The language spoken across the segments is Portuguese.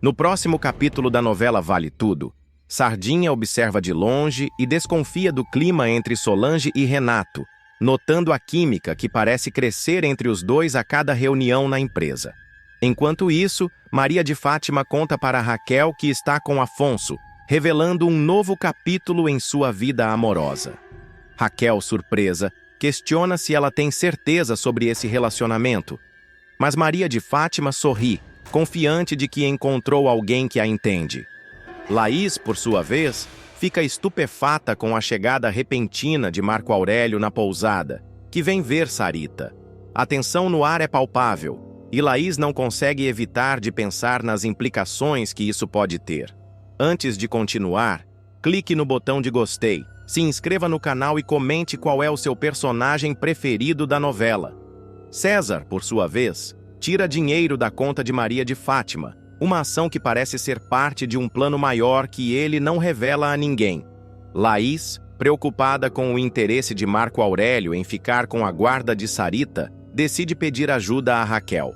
No próximo capítulo da novela Vale Tudo, Sardinha observa de longe e desconfia do clima entre Solange e Renato, notando a química que parece crescer entre os dois a cada reunião na empresa. Enquanto isso, Maria de Fátima conta para Raquel que está com Afonso, revelando um novo capítulo em sua vida amorosa. Raquel, surpresa, questiona se ela tem certeza sobre esse relacionamento, mas Maria de Fátima sorri, confiante de que encontrou alguém que a entende. Laís, por sua vez, fica estupefata com a chegada repentina de Marco Aurélio na pousada, que vem ver Sarita. A tensão no ar é palpável, e Laís não consegue evitar de pensar nas implicações que isso pode ter. Antes de continuar, clique no botão de gostei, se inscreva no canal e comente qual é o seu personagem preferido da novela. César, por sua vez, tira dinheiro da conta de Maria de Fátima, uma ação que parece ser parte de um plano maior que ele não revela a ninguém. Laís, preocupada com o interesse de Marco Aurélio em ficar com a guarda de Sarita, decide pedir ajuda a Raquel.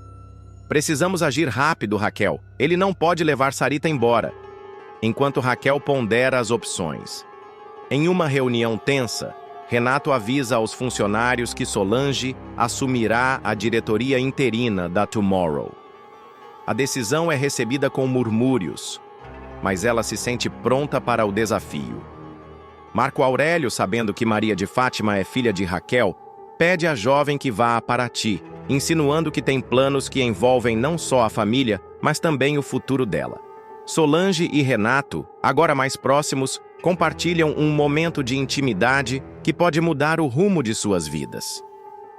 Precisamos agir rápido, Raquel. Ele não pode levar Sarita embora. Enquanto Raquel pondera as opções. Em uma reunião tensa, Renato avisa aos funcionários que Solange assumirá a diretoria interina da Tomorrow. A decisão é recebida com murmúrios, mas ela se sente pronta para o desafio. Marco Aurélio, sabendo que Maria de Fátima é filha de Raquel, pede à jovem que vá a Paraty, insinuando que tem planos que envolvem não só a família, mas também o futuro dela. Solange e Renato, agora mais próximos, compartilham um momento de intimidade que pode mudar o rumo de suas vidas.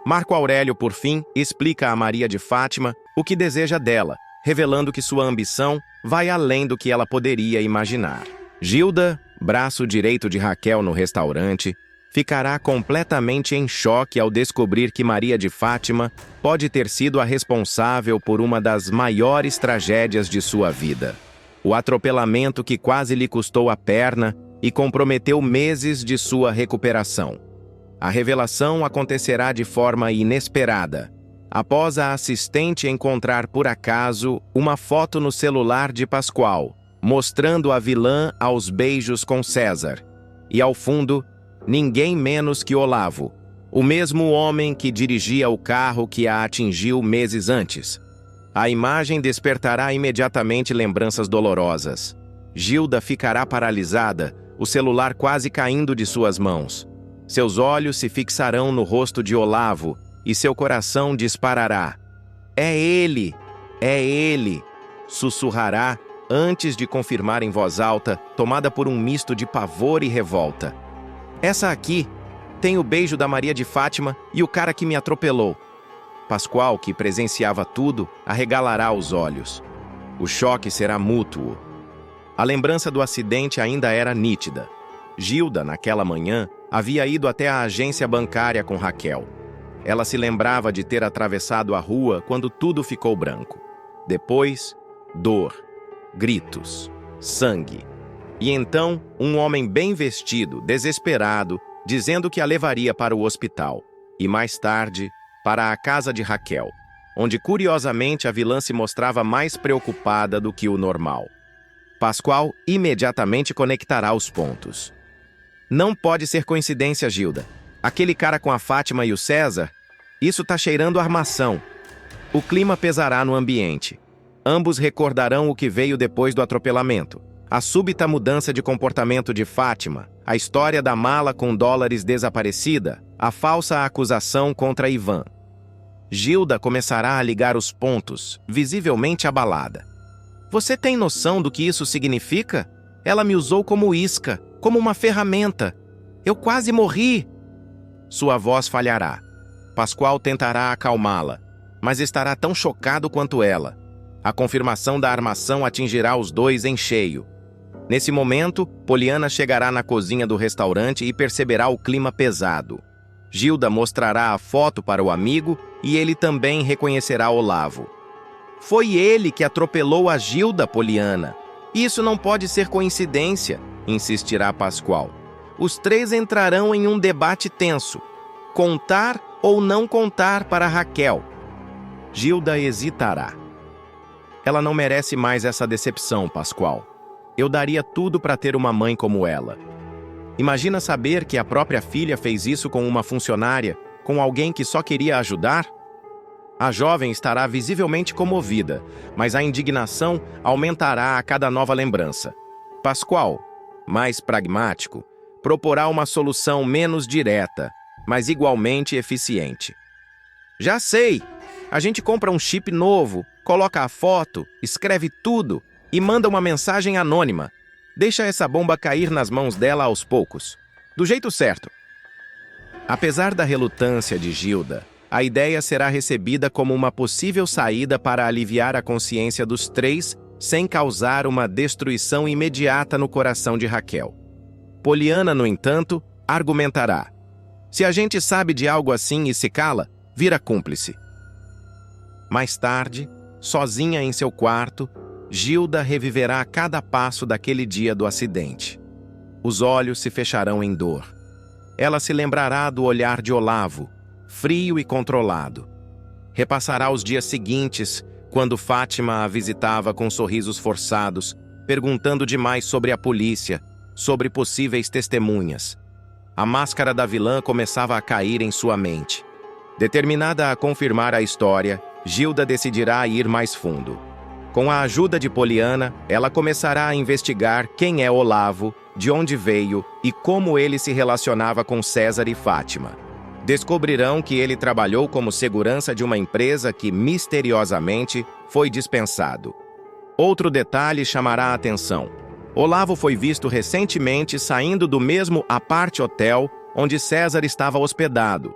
Marco Aurélio, por fim, explica a Maria de Fátima o que deseja dela, revelando que sua ambição vai além do que ela poderia imaginar. Gilda, braço direito de Raquel no restaurante, ficará completamente em choque ao descobrir que Maria de Fátima pode ter sido a responsável por uma das maiores tragédias de sua vida. O atropelamento que quase lhe custou a perna e comprometeu meses de sua recuperação. A revelação acontecerá de forma inesperada, após a assistente encontrar por acaso uma foto no celular de Pascoal, mostrando a vilã aos beijos com César. E ao fundo, ninguém menos que Olavo, o mesmo homem que dirigia o carro que a atingiu meses antes. A imagem despertará imediatamente lembranças dolorosas. Gilda ficará paralisada, o celular quase caindo de suas mãos. Seus olhos se fixarão no rosto de Olavo e seu coração disparará. É ele! É ele! Sussurrará antes de confirmar em voz alta, tomada por um misto de pavor e revolta. Essa aqui tem o beijo da Maria de Fátima e o cara que me atropelou. Pascoal, que presenciava tudo, arregalará os olhos. O choque será mútuo. A lembrança do acidente ainda era nítida. Gilda, naquela manhã, havia ido até a agência bancária com Raquel. Ela se lembrava de ter atravessado a rua quando tudo ficou branco. Depois, dor, gritos, sangue. E então, um homem bem vestido, desesperado, dizendo que a levaria para o hospital. E mais tarde, para a casa de Raquel, onde curiosamente a vilã se mostrava mais preocupada do que o normal. Pascoal imediatamente conectará os pontos. Não pode ser coincidência, Gilda. Aquele cara com a Fátima e o César, isso tá cheirando armação. O clima pesará no ambiente. Ambos recordarão o que veio depois do atropelamento. A súbita mudança de comportamento de Fátima, a história da mala com dólares desaparecida, a falsa acusação contra Ivan. Gilda começará a ligar os pontos, visivelmente abalada. Você tem noção do que isso significa? Ela me usou como isca, como uma ferramenta. Eu quase morri. Sua voz falhará. Pascoal tentará acalmá-la, mas estará tão chocado quanto ela. A confirmação da armação atingirá os dois em cheio. Nesse momento, Poliana chegará na cozinha do restaurante e perceberá o clima pesado. Gilda mostrará a foto para o amigo e ele também reconhecerá Olavo. Foi ele que atropelou a Gilda, Poliana. Isso não pode ser coincidência, insistirá Pascoal. Os três entrarão em um debate tenso. Contar ou não contar para Raquel? Gilda hesitará. Ela não merece mais essa decepção, Pascoal. Eu daria tudo para ter uma mãe como ela. Imagina saber que a própria filha fez isso com uma funcionária, com alguém que só queria ajudar? A jovem estará visivelmente comovida, mas a indignação aumentará a cada nova lembrança. Pascoal, mais pragmático, proporá uma solução menos direta, mas igualmente eficiente. Já sei! A gente compra um chip novo, coloca a foto, escreve tudo e manda uma mensagem anônima. Deixa essa bomba cair nas mãos dela aos poucos. Do jeito certo. Apesar da relutância de Gilda, a ideia será recebida como uma possível saída para aliviar a consciência dos três sem causar uma destruição imediata no coração de Raquel. Poliana, no entanto, argumentará: se a gente sabe de algo assim e se cala, vira cúmplice. Mais tarde, sozinha em seu quarto, Gilda reviverá cada passo daquele dia do acidente. Os olhos se fecharão em dor. Ela se lembrará do olhar de Olavo, frio e controlado. Repassará os dias seguintes, quando Fátima a visitava com sorrisos forçados, perguntando demais sobre a polícia, sobre possíveis testemunhas. A máscara da vilã começava a cair em sua mente. Determinada a confirmar a história, Gilda decidirá ir mais fundo. Com a ajuda de Poliana, ela começará a investigar quem é Olavo, de onde veio e como ele se relacionava com César e Fátima. Descobrirão que ele trabalhou como segurança de uma empresa que, misteriosamente, foi dispensado. Outro detalhe chamará a atenção. Olavo foi visto recentemente saindo do mesmo apart hotel onde César estava hospedado.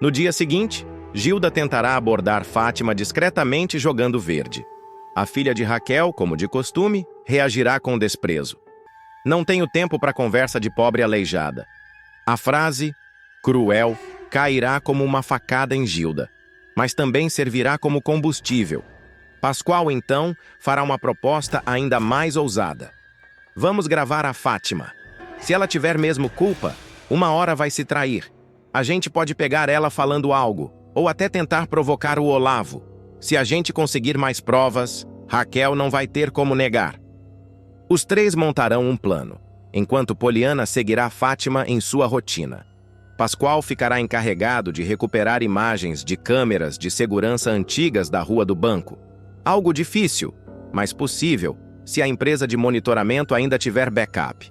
No dia seguinte, Gilda tentará abordar Fátima discretamente jogando verde. A filha de Raquel, como de costume, reagirá com desprezo. Não tenho tempo para conversa de pobre aleijada. A frase, cruel, cairá como uma facada em Gilda, mas também servirá como combustível. Pascoal, então, fará uma proposta ainda mais ousada. Vamos gravar a Fátima. Se ela tiver mesmo culpa, uma hora vai se trair. A gente pode pegar ela falando algo, ou até tentar provocar o Olavo. Se a gente conseguir mais provas, Raquel não vai ter como negar. Os três montarão um plano, enquanto Poliana seguirá Fátima em sua rotina. Pascoal ficará encarregado de recuperar imagens de câmeras de segurança antigas da Rua do Banco. Algo difícil, mas possível, se a empresa de monitoramento ainda tiver backup.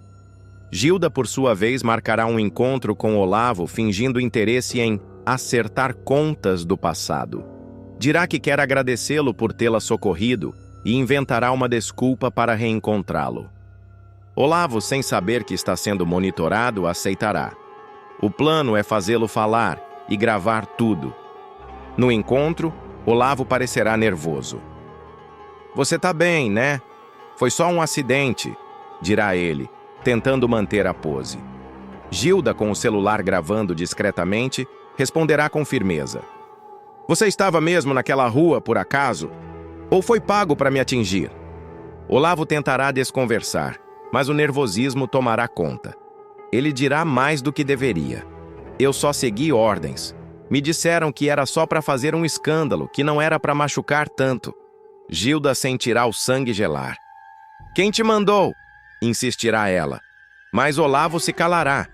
Gilda, por sua vez, marcará um encontro com Olavo fingindo interesse em acertar contas do passado. Dirá que quer agradecê-lo por tê-la socorrido e inventará uma desculpa para reencontrá-lo. Olavo, sem saber que está sendo monitorado, aceitará. O plano é fazê-lo falar e gravar tudo. No encontro, Olavo parecerá nervoso. "Você tá bem, né? Foi só um acidente", dirá ele, tentando manter a pose. Gilda, com o celular gravando discretamente, responderá com firmeza: "Você estava mesmo naquela rua, por acaso? Ou foi pago para me atingir?" Olavo tentará desconversar, mas o nervosismo tomará conta. Ele dirá mais do que deveria. "Eu só segui ordens. Me disseram que era só para fazer um escândalo, que não era para machucar tanto." Gilda sentirá o sangue gelar. "Quem te mandou?" insistirá ela. Mas Olavo se calará.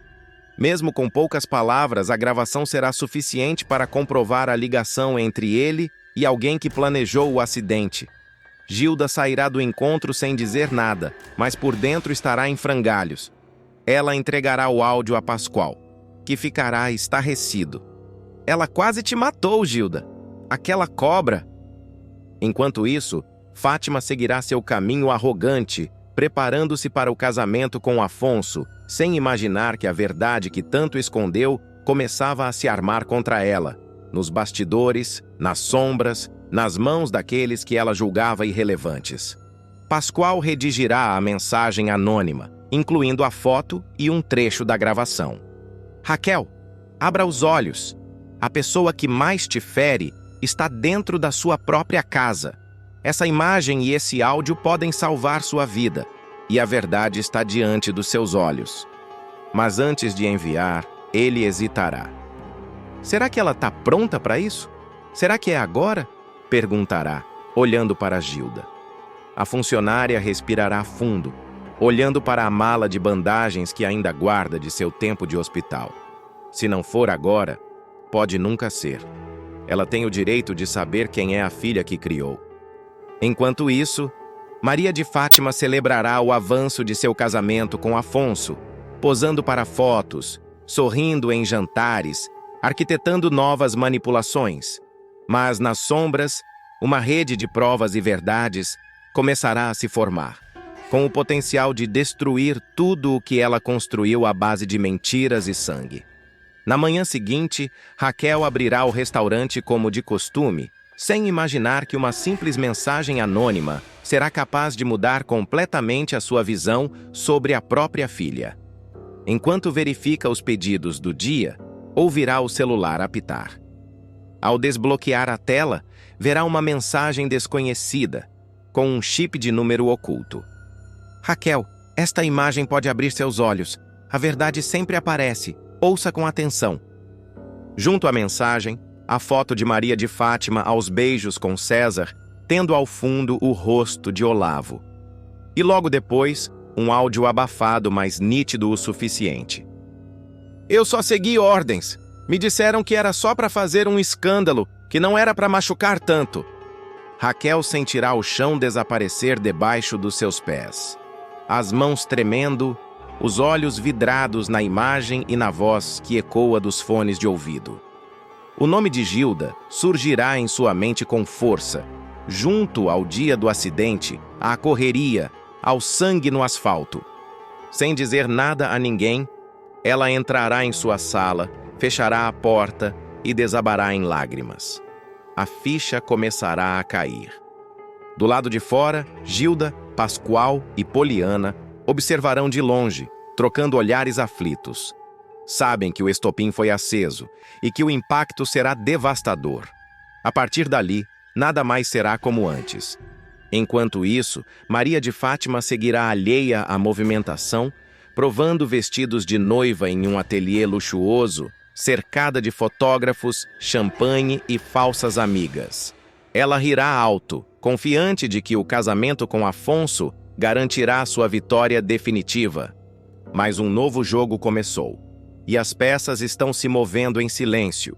Mesmo com poucas palavras, a gravação será suficiente para comprovar a ligação entre ele e alguém que planejou o acidente. Gilda sairá do encontro sem dizer nada, mas por dentro estará em frangalhos. Ela entregará o áudio a Pascoal, que ficará estarrecido. "Ela quase te matou, Gilda. Aquela cobra." Enquanto isso, Fátima seguirá seu caminho arrogante, preparando-se para o casamento com Afonso, sem imaginar que a verdade que tanto escondeu começava a se armar contra ela, nos bastidores, nas sombras, nas mãos daqueles que ela julgava irrelevantes. Pascoal redigirá a mensagem anônima, incluindo a foto e um trecho da gravação. "Raquel, abra os olhos. A pessoa que mais te fere está dentro da sua própria casa. Essa imagem e esse áudio podem salvar sua vida, e a verdade está diante dos seus olhos." Mas antes de enviar, ele hesitará. Será que ela está pronta para isso? Será que é agora? Perguntará. olhando para Gilda. A funcionária respirará fundo, olhando para a mala de bandagens que ainda guarda de seu tempo de hospital. Se não for agora, pode nunca ser. Ela tem o direito de saber quem é a filha que criou. Enquanto isso, Maria de Fátima celebrará o avanço de seu casamento com Afonso, posando para fotos, sorrindo em jantares, arquitetando novas manipulações. Mas nas sombras, uma rede de provas e verdades começará a se formar, com o potencial de destruir tudo o que ela construiu à base de mentiras e sangue. Na manhã seguinte, Raquel abrirá o restaurante como de costume, sem imaginar que uma simples mensagem anônima será capaz de mudar completamente a sua visão sobre a própria filha. Enquanto verifica os pedidos do dia, ouvirá o celular apitar. Ao desbloquear a tela, verá uma mensagem desconhecida, com um chip de número oculto. Raquel, esta imagem pode abrir seus olhos. A verdade sempre aparece. Ouça com atenção. Junto à mensagem, a foto de Maria de Fátima aos beijos com César, tendo ao fundo o rosto de Olavo. E logo depois, um áudio abafado, mas nítido o suficiente. Eu só segui ordens. Me disseram que era só para fazer um escândalo, que não era para machucar tanto. Raquel sentirá o chão desaparecer debaixo dos seus pés. As mãos tremendo, os olhos vidrados na imagem e na voz que ecoa dos fones de ouvido. O nome de Gilda surgirá em sua mente com força, junto ao dia do acidente, à correria, ao sangue no asfalto. Sem dizer nada a ninguém, ela entrará em sua sala, fechará a porta e desabará em lágrimas. A ficha começará a cair. Do lado de fora, Gilda, Pascoal e Poliana observarão de longe, trocando olhares aflitos. Sabem que o estopim foi aceso e que o impacto será devastador. A partir dali, nada mais será como antes. Enquanto isso, Maria de Fátima seguirá alheia à movimentação, provando vestidos de noiva em um ateliê luxuoso, cercada de fotógrafos, champanhe e falsas amigas. Ela rirá alto, confiante de que o casamento com Afonso garantirá sua vitória definitiva. Mas um novo jogo começou, e as peças estão se movendo em silêncio.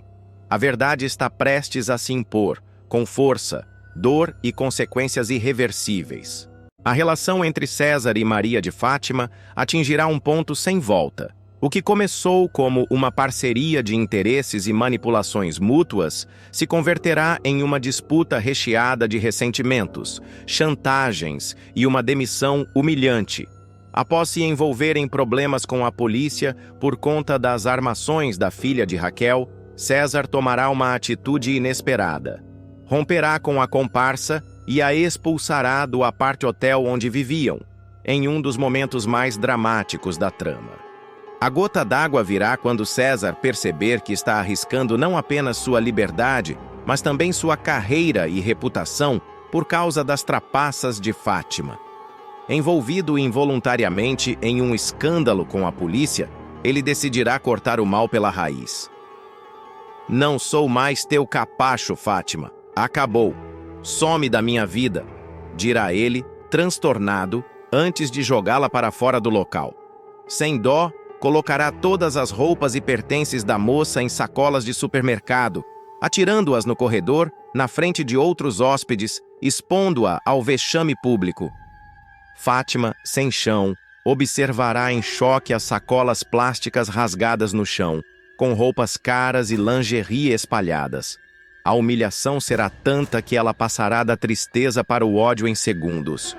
A verdade está prestes a se impor, com força, dor e consequências irreversíveis. A relação entre César e Maria de Fátima atingirá um ponto sem volta. O que começou como uma parceria de interesses e manipulações mútuas se converterá em uma disputa recheada de ressentimentos, chantagens e uma demissão humilhante. Após se envolver em problemas com a polícia por conta das armações da filha de Raquel, César tomará uma atitude inesperada. Romperá com a comparsa e a expulsará do apart-hotel onde viviam, em um dos momentos mais dramáticos da trama. A gota d'água virá quando César perceber que está arriscando não apenas sua liberdade, mas também sua carreira e reputação por causa das trapaças de Fátima. Envolvido involuntariamente em um escândalo com a polícia, ele decidirá cortar o mal pela raiz. Não sou mais teu capacho, Fátima. Acabou. Some da minha vida, dirá ele, transtornado, antes de jogá-la para fora do local. Sem dó, colocará todas as roupas e pertences da moça em sacolas de supermercado, atirando-as no corredor, na frente de outros hóspedes, expondo-a ao vexame público. Fátima, sem chão, observará em choque as sacolas plásticas rasgadas no chão, com roupas caras e lingerie espalhadas. A humilhação será tanta que ela passará da tristeza para o ódio em segundos.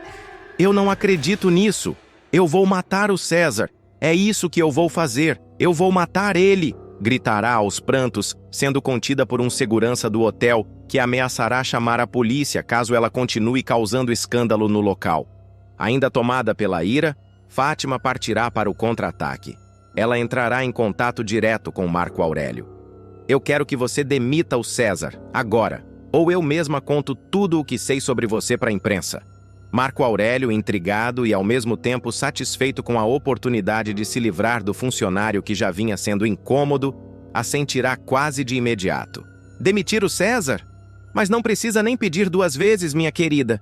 Eu não acredito nisso. Eu vou matar o César. É isso que eu vou fazer. Eu vou matar ele, gritará aos prantos, sendo contida por um segurança do hotel que ameaçará chamar a polícia caso ela continue causando escândalo no local. Ainda tomada pela ira, Fátima partirá para o contra-ataque. Ela entrará em contato direto com Marco Aurélio. Eu quero que você demita o César, agora, ou eu mesma conto tudo o que sei sobre você para a imprensa. Marco Aurélio, intrigado e ao mesmo tempo satisfeito com a oportunidade de se livrar do funcionário que já vinha sendo incômodo, assentirá quase de imediato. Demitir o César? Mas não precisa nem pedir 2 vezes, minha querida.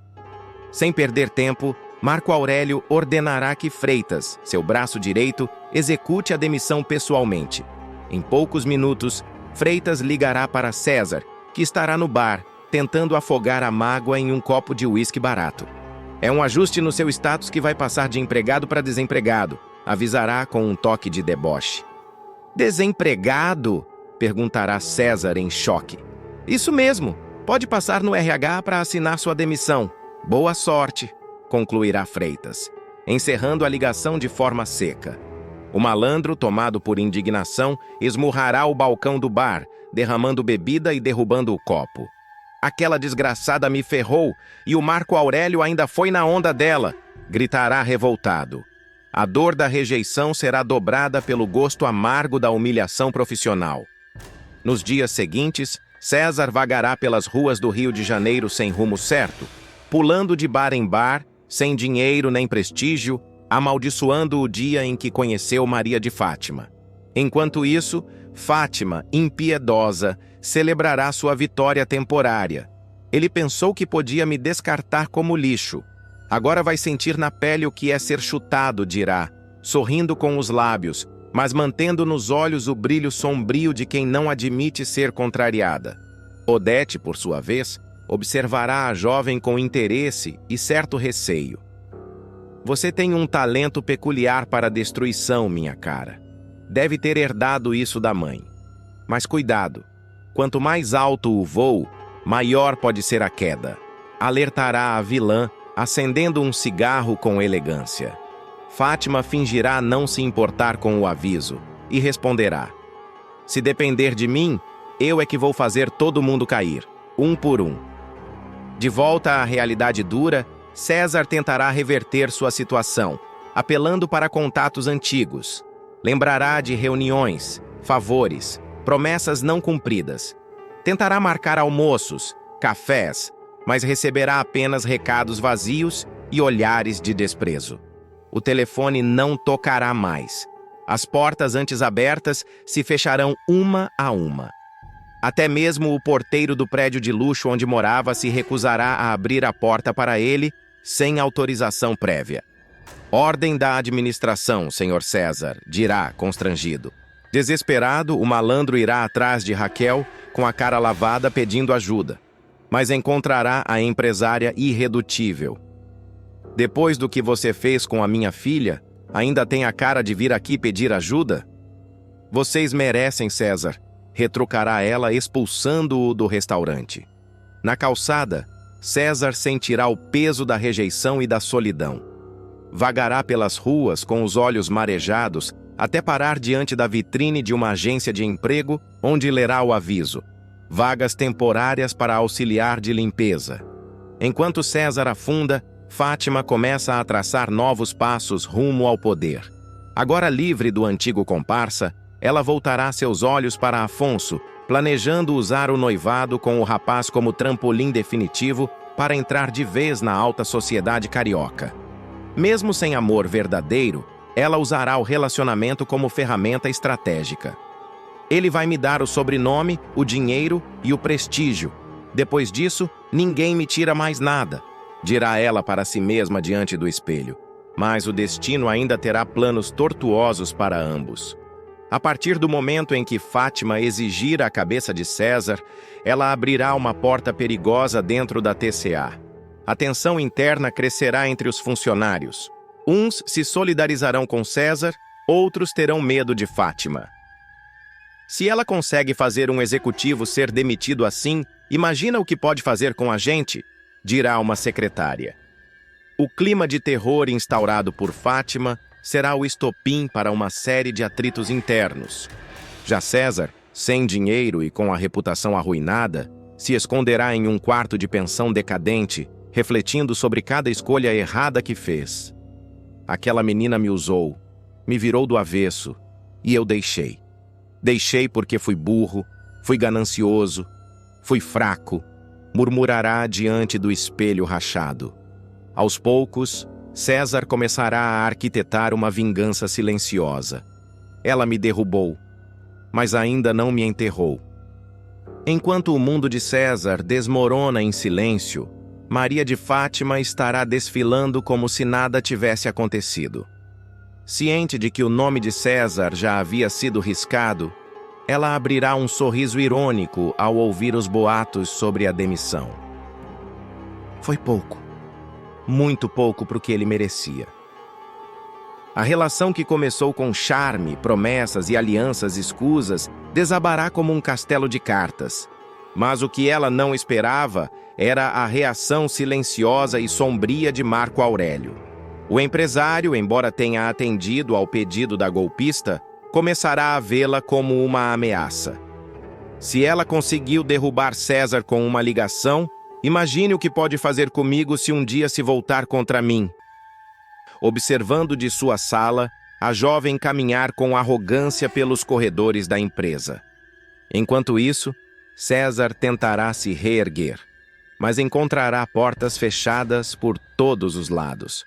Sem perder tempo, Marco Aurélio ordenará que Freitas, seu braço direito, execute a demissão pessoalmente. Em poucos minutos, Freitas ligará para César, que estará no bar, tentando afogar a mágoa em um copo de uísque barato. É um ajuste no seu status que vai passar de empregado para desempregado, avisará com um toque de deboche. Desempregado? Perguntará César em choque. Isso mesmo, pode passar no RH para assinar sua demissão. Boa sorte, concluirá Freitas, encerrando a ligação de forma seca. O malandro, tomado por indignação, esmurrará o balcão do bar, derramando bebida e derrubando o copo. Aquela desgraçada me ferrou e o Marco Aurélio ainda foi na onda dela, gritará revoltado. A dor da rejeição será dobrada pelo gosto amargo da humilhação profissional. Nos dias seguintes, César vagará pelas ruas do Rio de Janeiro sem rumo certo, pulando de bar em bar, sem dinheiro nem prestígio, amaldiçoando o dia em que conheceu Maria de Fátima. Enquanto isso, Fátima, impiedosa, celebrará sua vitória temporária. Ele pensou que podia me descartar como lixo. Agora vai sentir na pele o que é ser chutado, dirá, sorrindo com os lábios, mas mantendo nos olhos o brilho sombrio de quem não admite ser contrariada. Odete, por sua vez, observará a jovem com interesse e certo receio. Você tem um talento peculiar para a destruição, minha cara. Deve ter herdado isso da mãe. Mas cuidado, quanto mais alto o voo, maior pode ser a queda. Alertará a vilã, acendendo um cigarro com elegância. Fátima fingirá não se importar com o aviso e responderá: se depender de mim, eu é que vou fazer todo mundo cair, um por um. De volta à realidade dura, César tentará reverter sua situação, apelando para contatos antigos. Lembrará de reuniões, favores, promessas não cumpridas. Tentará marcar almoços, cafés, mas receberá apenas recados vazios e olhares de desprezo. O telefone não tocará mais. As portas antes abertas se fecharão uma a uma. Até mesmo o porteiro do prédio de luxo onde morava se recusará a abrir a porta para ele sem autorização prévia. Ordem da administração, senhor César, dirá, constrangido. Desesperado, o malandro irá atrás de Raquel, com a cara lavada, pedindo ajuda. Mas encontrará a empresária irredutível. Depois do que você fez com a minha filha, ainda tem a cara de vir aqui pedir ajuda? Vocês merecem, César, retrucará ela, expulsando-o do restaurante. Na calçada, César sentirá o peso da rejeição e da solidão. Vagará pelas ruas com os olhos marejados até parar diante da vitrine de uma agência de emprego, onde lerá o aviso: vagas temporárias para auxiliar de limpeza. Enquanto César afunda, Fátima começa a traçar novos passos rumo ao poder. Agora livre do antigo comparsa, ela voltará seus olhos para Afonso, planejando usar o noivado com o rapaz como trampolim definitivo para entrar de vez na alta sociedade carioca. Mesmo sem amor verdadeiro, ela usará o relacionamento como ferramenta estratégica. Ele vai me dar o sobrenome, o dinheiro e o prestígio. Depois disso, ninguém me tira mais nada, dirá ela para si mesma diante do espelho. Mas o destino ainda terá planos tortuosos para ambos. A partir do momento em que Fátima exigir a cabeça de César, ela abrirá uma porta perigosa dentro da TCA. A tensão interna crescerá entre os funcionários. Uns se solidarizarão com César, outros terão medo de Fátima. Se ela consegue fazer um executivo ser demitido assim, imagina o que pode fazer com a gente, dirá uma secretária. O clima de terror instaurado por Fátima será o estopim para uma série de atritos internos. Já César, sem dinheiro e com a reputação arruinada, se esconderá em um quarto de pensão decadente, refletindo sobre cada escolha errada que fez. Aquela menina me usou, me virou do avesso, e eu deixei. Deixei porque fui burro, fui ganancioso, fui fraco, murmurará diante do espelho rachado. Aos poucos, César começará a arquitetar uma vingança silenciosa. Ela me derrubou, mas ainda não me enterrou. Enquanto o mundo de César desmorona em silêncio, Maria de Fátima estará desfilando como se nada tivesse acontecido. Ciente de que o nome de César já havia sido riscado, ela abrirá um sorriso irônico ao ouvir os boatos sobre a demissão. Foi pouco. Muito pouco para o que ele merecia. A relação que começou com charme, promessas e alianças escusas desabará como um castelo de cartas. Mas o que ela não esperava era a reação silenciosa e sombria de Marco Aurélio. O empresário, embora tenha atendido ao pedido da golpista, começará a vê-la como uma ameaça. Se ela conseguiu derrubar César com uma ligação, imagine o que pode fazer comigo se um dia se voltar contra mim. Observando de sua sala, a jovem caminhar com arrogância pelos corredores da empresa. Enquanto isso, César tentará se reerguer, mas encontrará portas fechadas por todos os lados.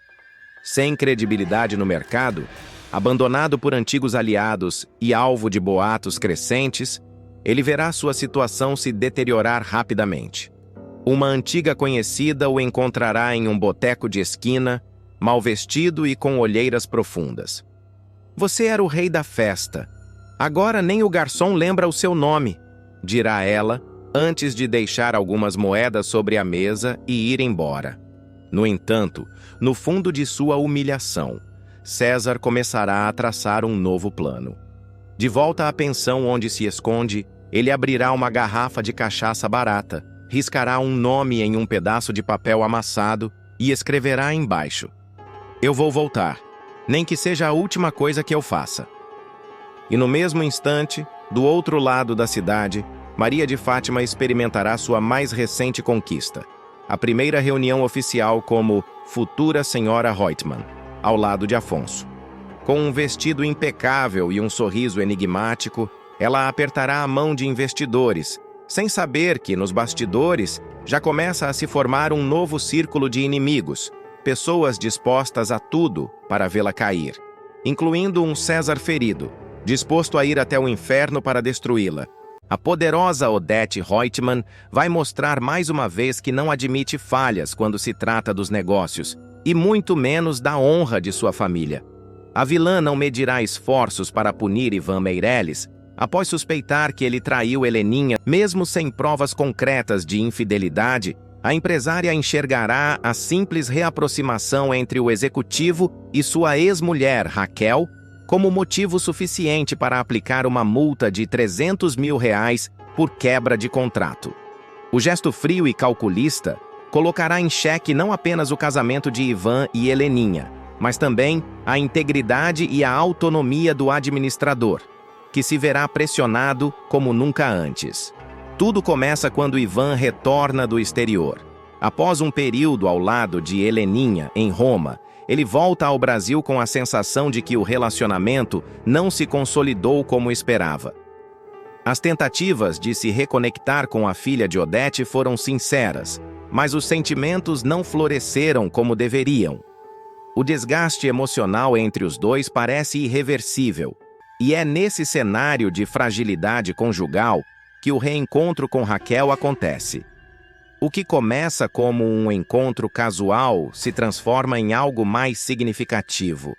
Sem credibilidade no mercado, abandonado por antigos aliados e alvo de boatos crescentes, ele verá sua situação se deteriorar rapidamente. Uma antiga conhecida o encontrará em um boteco de esquina, mal vestido e com olheiras profundas. Você era o rei da festa. Agora nem o garçom lembra o seu nome, dirá ela, antes de deixar algumas moedas sobre a mesa e ir embora. No entanto, no fundo de sua humilhação, César começará a traçar um novo plano. De volta à pensão onde se esconde, ele abrirá uma garrafa de cachaça barata, riscará um nome em um pedaço de papel amassado e escreverá embaixo: "Eu vou voltar, nem que seja a última coisa que eu faça." E no mesmo instante, do outro lado da cidade, Maria de Fátima experimentará sua mais recente conquista, a primeira reunião oficial como futura senhora Reutemann, ao lado de Afonso. Com um vestido impecável e um sorriso enigmático, ela apertará a mão de investidores, sem saber que, nos bastidores, já começa a se formar um novo círculo de inimigos, pessoas dispostas a tudo para vê-la cair, incluindo um César ferido, disposto a ir até o inferno para destruí-la. A poderosa Odete Reutemann vai mostrar mais uma vez que não admite falhas quando se trata dos negócios, e muito menos da honra de sua família. A vilã não medirá esforços para punir Ivan Meirelles, após suspeitar que ele traiu Heleninha, mesmo sem provas concretas de infidelidade. A empresária enxergará a simples reaproximação entre o executivo e sua ex-mulher, Raquel, como motivo suficiente para aplicar uma multa de R$300 mil por quebra de contrato. O gesto frio e calculista colocará em xeque não apenas o casamento de Ivan e Heleninha, mas também a integridade e a autonomia do administrador, que se verá pressionado como nunca antes. Tudo começa quando Ivan retorna do exterior. Após um período ao lado de Heleninha, em Roma, ele volta ao Brasil com a sensação de que o relacionamento não se consolidou como esperava. As tentativas de se reconectar com a filha de Odete foram sinceras, mas os sentimentos não floresceram como deveriam. O desgaste emocional entre os dois parece irreversível, e é nesse cenário de fragilidade conjugal que o reencontro com Raquel acontece. O que começa como um encontro casual se transforma em algo mais significativo.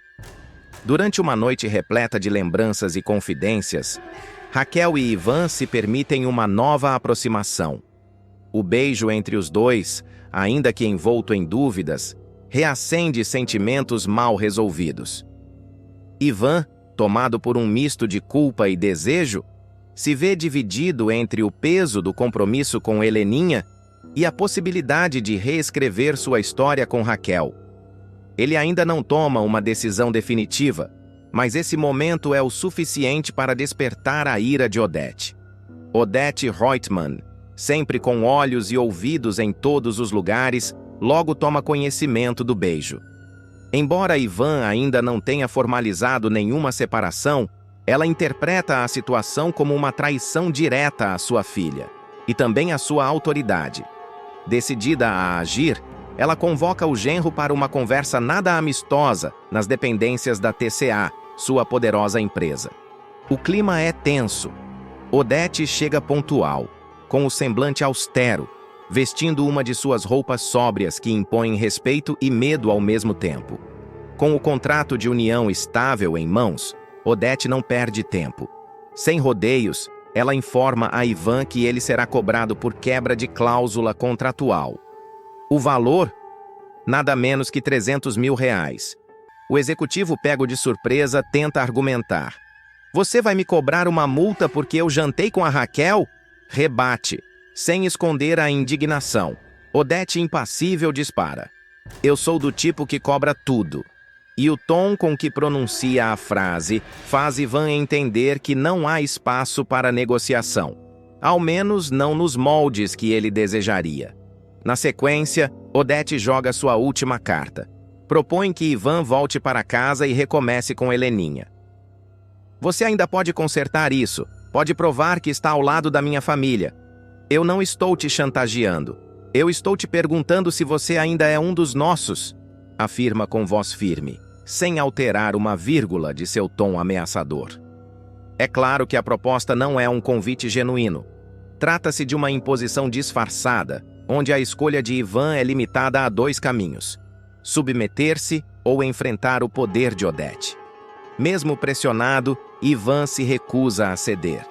Durante uma noite repleta de lembranças e confidências, Raquel e Ivan se permitem uma nova aproximação. O beijo entre os dois, ainda que envolto em dúvidas, reacende sentimentos mal resolvidos. Ivan, tomado por um misto de culpa e desejo, se vê dividido entre o peso do compromisso com Heleninha e a possibilidade de reescrever sua história com Raquel. Ele ainda não toma uma decisão definitiva, mas esse momento é o suficiente para despertar a ira de Odete. Odete Reutemann, sempre com olhos e ouvidos em todos os lugares, logo toma conhecimento do beijo. Embora Ivan ainda não tenha formalizado nenhuma separação, ela interpreta a situação como uma traição direta à sua filha, e também à sua autoridade. Decidida a agir, ela convoca o genro para uma conversa nada amistosa nas dependências da TCA, sua poderosa empresa. O clima é tenso. Odete chega pontual. com o semblante austero, vestindo uma de suas roupas sóbrias que impõem respeito e medo ao mesmo tempo. Com o contrato de união estável em mãos, Odete não perde tempo. Sem rodeios, ela informa a Ivan que ele será cobrado por quebra de cláusula contratual. O valor? Nada menos que R$300 mil. O executivo, pego de surpresa, tenta argumentar. Você vai me cobrar uma multa porque eu jantei com a Raquel? Rebate, sem esconder a indignação. Odete, impassível, dispara. Eu sou do tipo que cobra tudo. E o tom com que pronuncia a frase faz Ivan entender que não há espaço para negociação. Ao menos não nos moldes que ele desejaria. Na sequência, Odete joga sua última carta. Propõe que Ivan volte para casa e recomece com Heleninha. Você ainda pode consertar isso, pode provar que está ao lado da minha família. Eu não estou te chantageando. Eu estou te perguntando se você ainda é um dos nossos, afirma com voz firme, sem alterar uma vírgula de seu tom ameaçador. É claro que a proposta não é um convite genuíno. Trata-se de uma imposição disfarçada, onde a escolha de Ivan é limitada a 2 caminhos: submeter-se ou enfrentar o poder de Odete. Mesmo pressionado, Ivan se recusa a ceder.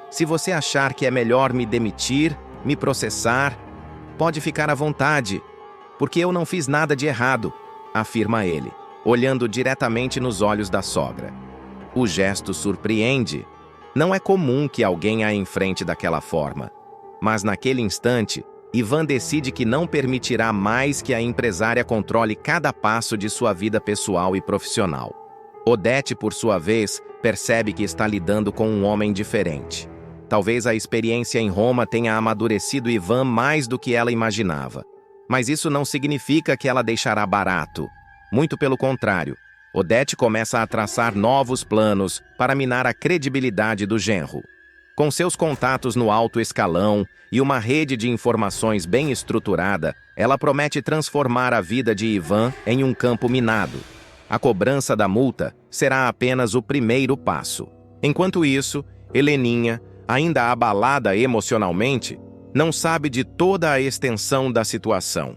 Se você achar que é melhor me demitir, me processar, pode ficar à vontade, porque eu não fiz nada de errado, afirma ele, olhando diretamente nos olhos da sogra. O gesto surpreende. Não é comum que alguém a enfrente daquela forma. Mas naquele instante, Ivan decide que não permitirá mais que a empresária controle cada passo de sua vida pessoal e profissional. Odete, por sua vez, percebe que está lidando com um homem diferente. Talvez a experiência em Roma tenha amadurecido Ivan mais do que ela imaginava. Mas isso não significa que ela deixará barato. Muito pelo contrário, Odete começa a traçar novos planos para minar a credibilidade do genro. Com seus contatos no alto escalão e uma rede de informações bem estruturada, ela promete transformar a vida de Ivan em um campo minado. A cobrança da multa será apenas o primeiro passo. Enquanto isso, Heleninha, ainda abalada emocionalmente, não sabe de toda a extensão da situação.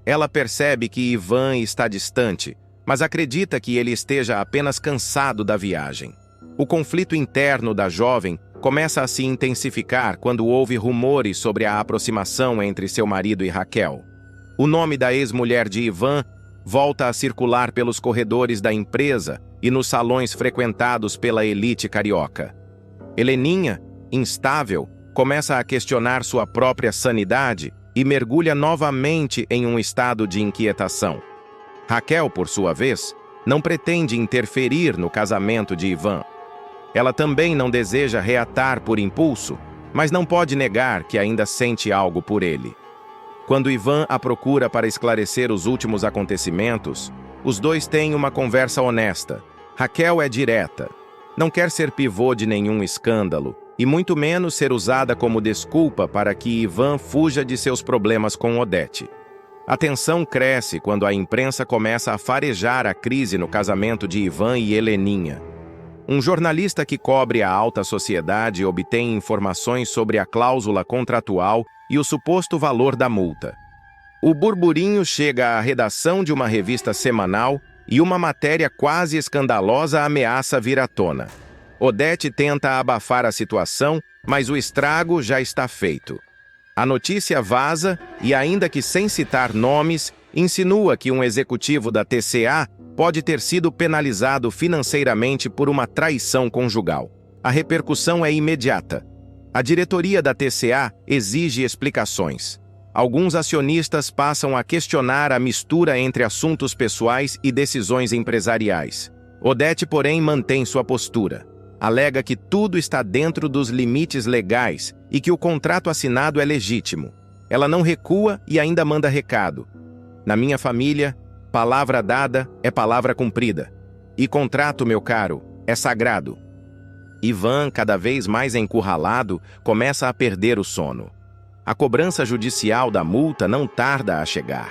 Ela percebe que Ivan está distante, mas acredita que ele esteja apenas cansado da viagem. O conflito interno da jovem começa a se intensificar quando ouve rumores sobre a aproximação entre seu marido e Raquel. O nome da ex-mulher de Ivan volta a circular pelos corredores da empresa e nos salões frequentados pela elite carioca. Heleninha, instável, começa a questionar sua própria sanidade e mergulha novamente em um estado de inquietação. Raquel, por sua vez, não pretende interferir no casamento de Ivan. Ela também não deseja reatar por impulso, mas não pode negar que ainda sente algo por ele. Quando Ivan a procura para esclarecer os últimos acontecimentos, os dois têm uma conversa honesta. Raquel é direta. Não quer ser pivô de nenhum escândalo, e muito menos ser usada como desculpa para que Ivan fuja de seus problemas com Odete. A tensão cresce quando a imprensa começa a farejar a crise no casamento de Ivan e Heleninha. Um jornalista que cobre a alta sociedade obtém informações sobre a cláusula contratual e o suposto valor da multa. O burburinho chega à redação de uma revista semanal e uma matéria quase escandalosa ameaça vir à tona. Odete tenta abafar a situação, mas o estrago já está feito. A notícia vaza e, ainda que sem citar nomes, insinua que um executivo da TCA pode ter sido penalizado financeiramente por uma traição conjugal. A repercussão é imediata. A diretoria da TCA exige explicações. Alguns acionistas passam a questionar a mistura entre assuntos pessoais e decisões empresariais. Odete, porém, mantém sua postura. Alega que tudo está dentro dos limites legais e que o contrato assinado é legítimo. Ela não recua e ainda manda recado. Na minha família, palavra dada é palavra cumprida. E contrato, meu caro, é sagrado. Ivan, cada vez mais encurralado, começa a perder o sono. A cobrança judicial da multa não tarda a chegar.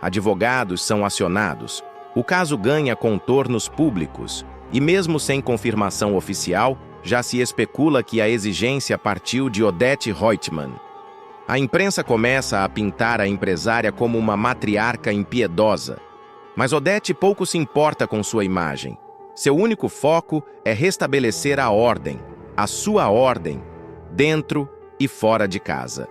Advogados são acionados. O caso ganha contornos públicos e, mesmo sem confirmação oficial, já se especula que a exigência partiu de Odette Reutemann. A imprensa começa a pintar a empresária como uma matriarca impiedosa. Mas Odette pouco se importa com sua imagem. Seu único foco é restabelecer a ordem, a sua ordem, dentro e fora de casa.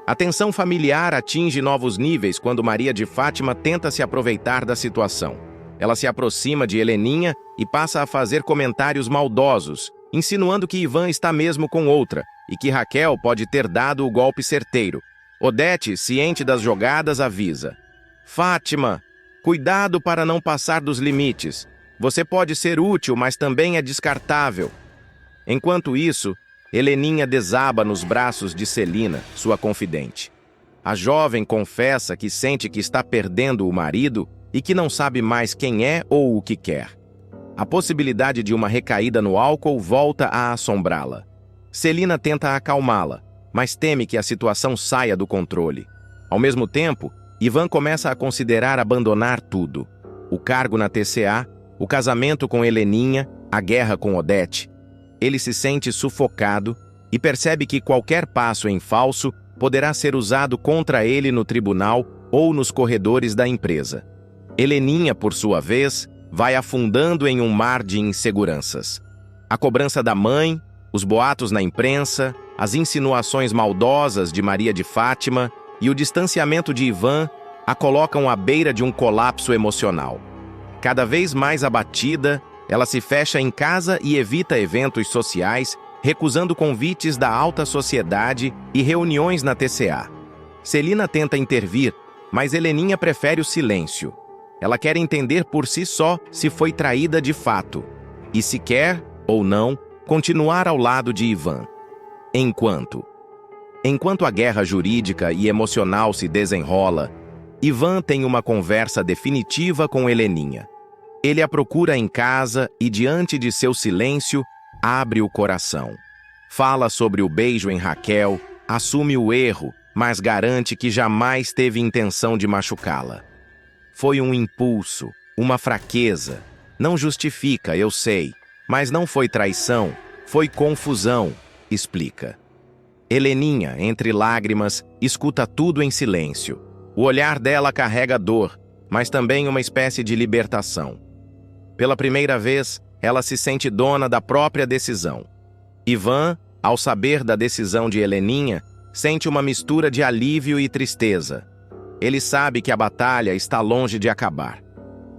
A tensão familiar atinge novos níveis quando Maria de Fátima tenta se aproveitar da situação. Ela se aproxima de Heleninha e passa a fazer comentários maldosos, insinuando que Ivan está mesmo com outra e que Raquel pode ter dado o golpe certeiro. Odette, ciente das jogadas, avisa: Fátima, cuidado para não passar dos limites. Você pode ser útil, mas também é descartável. Enquanto isso, Heleninha desaba nos braços de Celina, sua confidente. A jovem confessa que sente que está perdendo o marido e que não sabe mais quem é ou o que quer. A possibilidade de uma recaída no álcool volta a assombrá-la. Celina tenta acalmá-la, mas teme que a situação saia do controle. Ao mesmo tempo, Ivan começa a considerar abandonar tudo: o cargo na TCA, o casamento com Heleninha, a guerra com Odette. Ele se sente sufocado e percebe que qualquer passo em falso poderá ser usado contra ele no tribunal ou nos corredores da empresa. Heleninha, por sua vez, vai afundando em um mar de inseguranças. A cobrança da mãe, os boatos na imprensa, as insinuações maldosas de Maria de Fátima e o distanciamento de Ivan a colocam à beira de um colapso emocional. Cada vez mais abatida, ela se fecha em casa e evita eventos sociais, recusando convites da alta sociedade e reuniões na TCA. Celina tenta intervir, mas Heleninha prefere o silêncio. Ela quer entender por si só se foi traída de fato, e se quer, ou não, continuar ao lado de Ivan. Enquanto a guerra jurídica e emocional se desenrola, Ivan tem uma conversa definitiva com Heleninha. Ele a procura em casa e, diante de seu silêncio, abre o coração. Fala sobre o beijo em Raquel, assume o erro, mas garante que jamais teve intenção de machucá-la. Foi um impulso, uma fraqueza. Não justifica, eu sei, mas não foi traição, foi confusão, explica. Heleninha, entre lágrimas, escuta tudo em silêncio. O olhar dela carrega dor, mas também uma espécie de libertação. Pela primeira vez, ela se sente dona da própria decisão. Ivan, ao saber da decisão de Heleninha, sente uma mistura de alívio e tristeza. Ele sabe que a batalha está longe de acabar.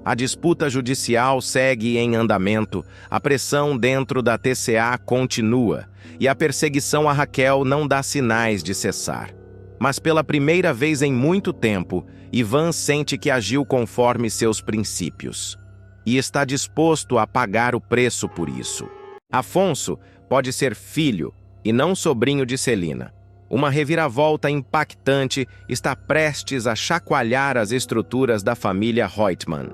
A disputa judicial segue em andamento, a pressão dentro da TCA continua, e a perseguição a Raquel não dá sinais de cessar. Mas pela primeira vez em muito tempo, Ivan sente que agiu conforme seus princípios. E está disposto a pagar o preço por isso. Afonso pode ser filho e não sobrinho de Celina. Uma reviravolta impactante está prestes a chacoalhar as estruturas da família Reutemann.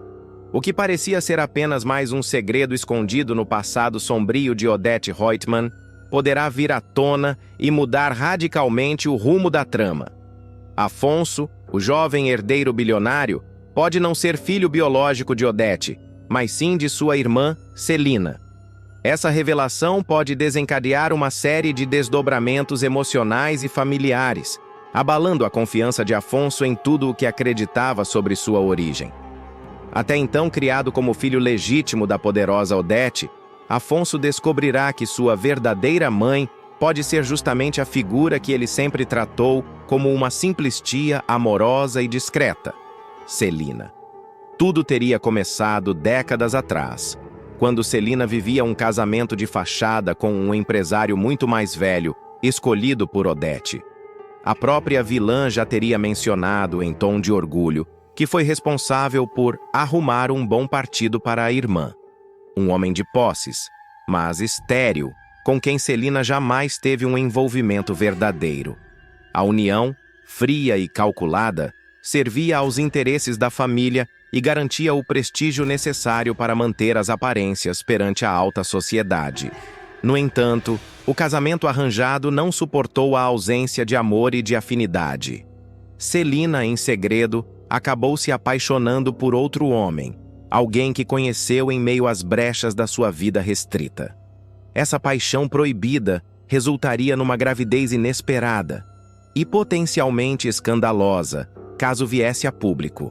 O que parecia ser apenas mais um segredo escondido no passado sombrio de Odette Reutemann poderá vir à tona e mudar radicalmente o rumo da trama. Afonso, o jovem herdeiro bilionário, pode não ser filho biológico de Odette, mas sim de sua irmã, Celina. Essa revelação pode desencadear uma série de desdobramentos emocionais e familiares, abalando a confiança de Afonso em tudo o que acreditava sobre sua origem. Até então criado como filho legítimo da poderosa Odette, Afonso descobrirá que sua verdadeira mãe pode ser justamente a figura que ele sempre tratou como uma simples tia amorosa e discreta, Celina. Tudo teria começado décadas atrás, quando Celina vivia um casamento de fachada com um empresário muito mais velho, escolhido por Odette. A própria vilã já teria mencionado, em tom de orgulho, que foi responsável por arrumar um bom partido para a irmã. Um homem de posses, mas estéril, com quem Celina jamais teve um envolvimento verdadeiro. A união, fria e calculada, servia aos interesses da família e garantia o prestígio necessário para manter as aparências perante a alta sociedade. No entanto, o casamento arranjado não suportou a ausência de amor e de afinidade. Celina, em segredo, acabou se apaixonando por outro homem, alguém que conheceu em meio às brechas da sua vida restrita. essa paixão proibida resultaria numa gravidez inesperada e potencialmente escandalosa, caso viesse a público.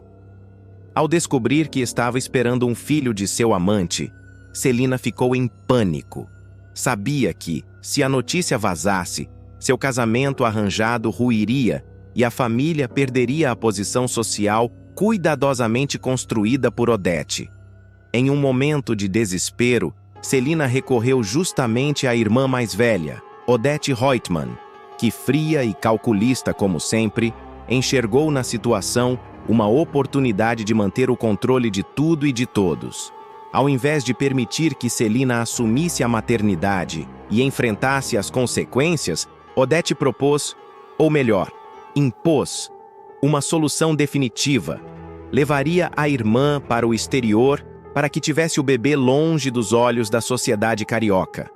Ao descobrir que estava esperando um filho de seu amante, Celina ficou em pânico. Sabia que, se a notícia vazasse, seu casamento arranjado ruiria e a família perderia a posição social cuidadosamente construída por Odete. Em um momento de desespero, Celina recorreu justamente à irmã mais velha, Odete Reutemann, que, fria e calculista como sempre, enxergou na situação uma oportunidade de manter o controle de tudo e de todos. Ao invés de permitir que Celina assumisse a maternidade e enfrentasse as consequências, Odete propôs, ou melhor, impôs, uma solução definitiva. Levaria a irmã para o exterior para que tivesse o bebê longe dos olhos da sociedade carioca.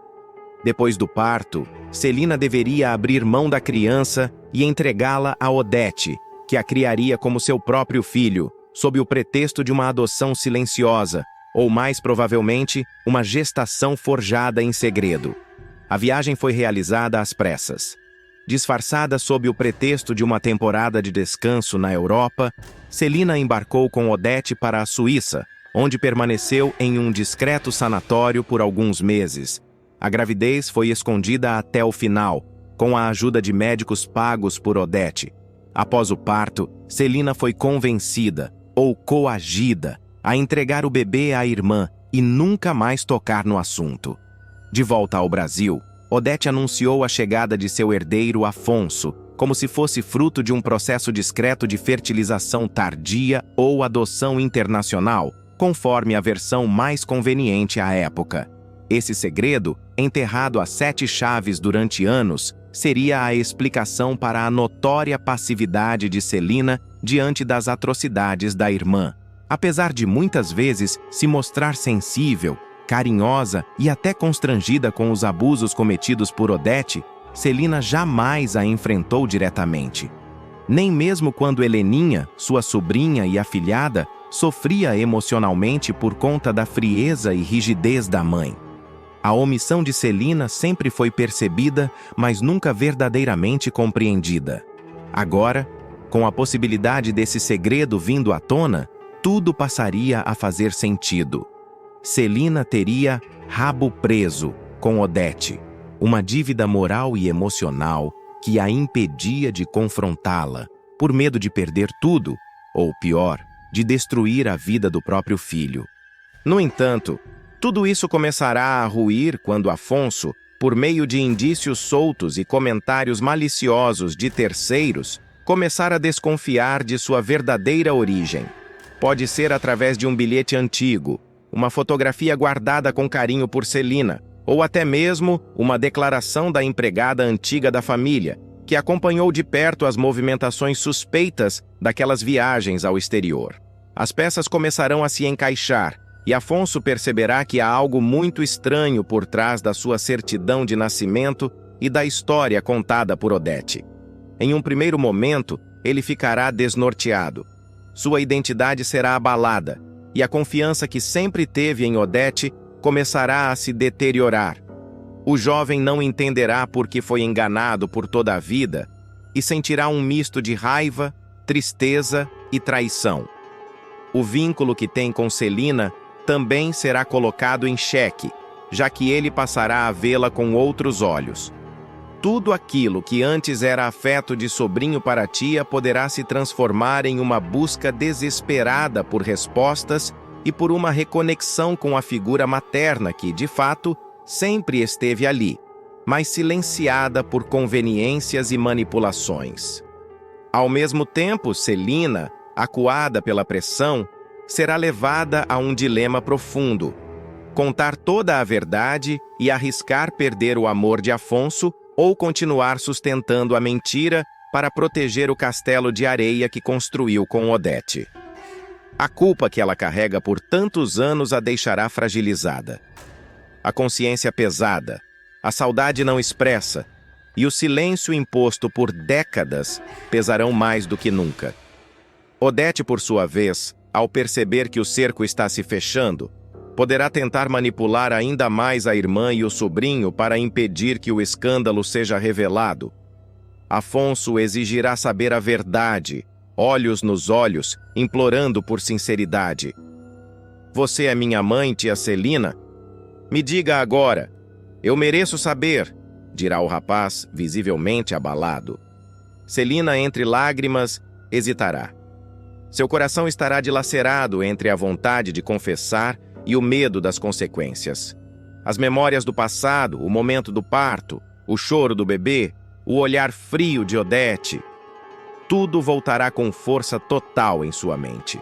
Depois do parto, Celina deveria abrir mão da criança e entregá-la a Odete, que a criaria como seu próprio filho, sob o pretexto de uma adoção silenciosa, ou mais provavelmente, uma gestação forjada em segredo. A viagem foi realizada às pressas. Disfarçada sob o pretexto de uma temporada de descanso na Europa, Celina embarcou com Odete para a Suíça, onde permaneceu em um discreto sanatório por alguns meses. A gravidez foi escondida até o final, com a ajuda de médicos pagos por Odete. Após o parto, Celina foi convencida, ou coagida, a entregar o bebê à irmã e nunca mais tocar no assunto. De volta ao Brasil, Odete anunciou a chegada de seu herdeiro Afonso, como se fosse fruto de um processo discreto de fertilização tardia ou adoção internacional, conforme a versão mais conveniente à época. Esse segredo, enterrado a 7 chaves durante anos, seria a explicação para a notória passividade de Celina diante das atrocidades da irmã. Apesar de muitas vezes se mostrar sensível, carinhosa e até constrangida com os abusos cometidos por Odete, Celina jamais a enfrentou diretamente. Nem mesmo quando Heleninha, sua sobrinha e afilhada, sofria emocionalmente por conta da frieza e rigidez da mãe. A omissão de Celina sempre foi percebida, mas nunca verdadeiramente compreendida. Agora, com a possibilidade desse segredo vindo à tona, tudo passaria a fazer sentido. Celina teria rabo preso com Odete, uma dívida moral e emocional que a impedia de confrontá-la, por medo de perder tudo, ou pior, de destruir a vida do próprio filho. No entanto, tudo isso começará a ruir quando Afonso, por meio de indícios soltos e comentários maliciosos de terceiros, começar a desconfiar de sua verdadeira origem. Pode ser através de um bilhete antigo, uma fotografia guardada com carinho por Celina, ou até mesmo uma declaração da empregada antiga da família, que acompanhou de perto as movimentações suspeitas daquelas viagens ao exterior. As peças começarão a se encaixar, e Afonso perceberá que há algo muito estranho por trás da sua certidão de nascimento e da história contada por Odete. Em um primeiro momento, ele ficará desnorteado. Sua identidade será abalada, e a confiança que sempre teve em Odete começará a se deteriorar. O jovem não entenderá por que foi enganado por toda a vida e sentirá um misto de raiva, tristeza e traição. O vínculo que tem com Celina também será colocado em xeque, já que ele passará a vê-la com outros olhos. Tudo aquilo que antes era afeto de sobrinho para tia poderá se transformar em uma busca desesperada por respostas e por uma reconexão com a figura materna que, de fato, sempre esteve ali, mas silenciada por conveniências e manipulações. Ao mesmo tempo, Celina, acuada pela pressão, será levada a um dilema profundo: contar toda a verdade e arriscar perder o amor de Afonso ou continuar sustentando a mentira para proteger o castelo de areia que construiu com Odete. A culpa que ela carrega por tantos anos a deixará fragilizada. A consciência pesada, a saudade não expressa e o silêncio imposto por décadas pesarão mais do que nunca. Odete, por sua vez, ao perceber que o cerco está se fechando, Poderá tentar manipular ainda mais a irmã e o sobrinho para impedir que o escândalo seja revelado. Afonso exigirá saber a verdade, olhos nos olhos, implorando por sinceridade. Você é minha mãe, tia Celina? Me diga agora. Eu mereço saber, dirá o rapaz, visivelmente abalado. Celina, entre lágrimas, hesitará. Seu coração estará dilacerado entre a vontade de confessar e o medo das consequências. As memórias do passado, o momento do parto, o choro do bebê, o olhar frio de Odete, tudo voltará com força total em sua mente.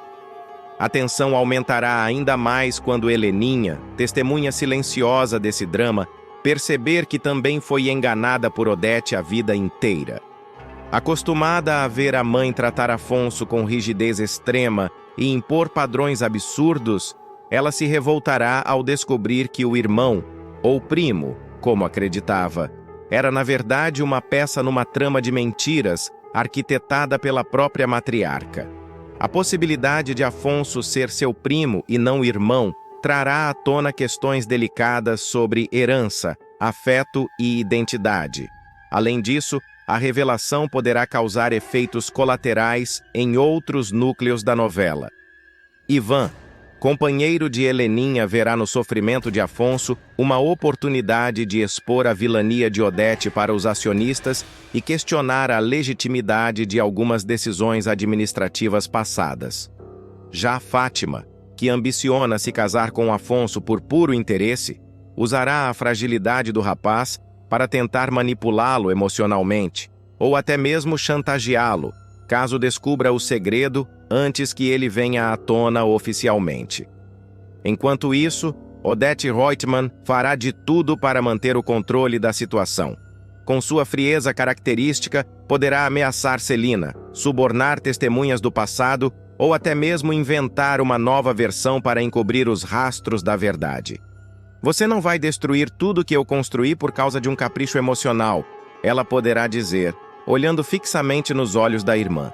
A tensão aumentará ainda mais quando Heleninha, testemunha silenciosa desse drama, perceber que também foi enganada por Odete a vida inteira. Acostumada a ver a mãe tratar Afonso com rigidez extrema e impor padrões absurdos, ela se revoltará ao descobrir que o irmão, ou primo, como acreditava, era na verdade uma peça numa trama de mentiras arquitetada pela própria matriarca. A possibilidade de Afonso ser seu primo e não irmão trará à tona questões delicadas sobre herança, afeto e identidade. Além disso, a revelação poderá causar efeitos colaterais em outros núcleos da novela. Ivan, companheiro de Heleninha, verá no sofrimento de Afonso uma oportunidade de expor a vilania de Odete para os acionistas e questionar a legitimidade de algumas decisões administrativas passadas. Já Fátima, que ambiciona se casar com Afonso por puro interesse, usará a fragilidade do rapaz para tentar manipulá-lo emocionalmente, ou até mesmo chantageá-lo, caso descubra o segredo antes que ele venha à tona oficialmente. Enquanto isso, Odete Reutemann fará de tudo para manter o controle da situação. Com sua frieza característica, poderá ameaçar Celina, subornar testemunhas do passado ou até mesmo inventar uma nova versão para encobrir os rastros da verdade. Você não vai destruir tudo que eu construí por causa de um capricho emocional, ela poderá dizer, olhando fixamente nos olhos da irmã.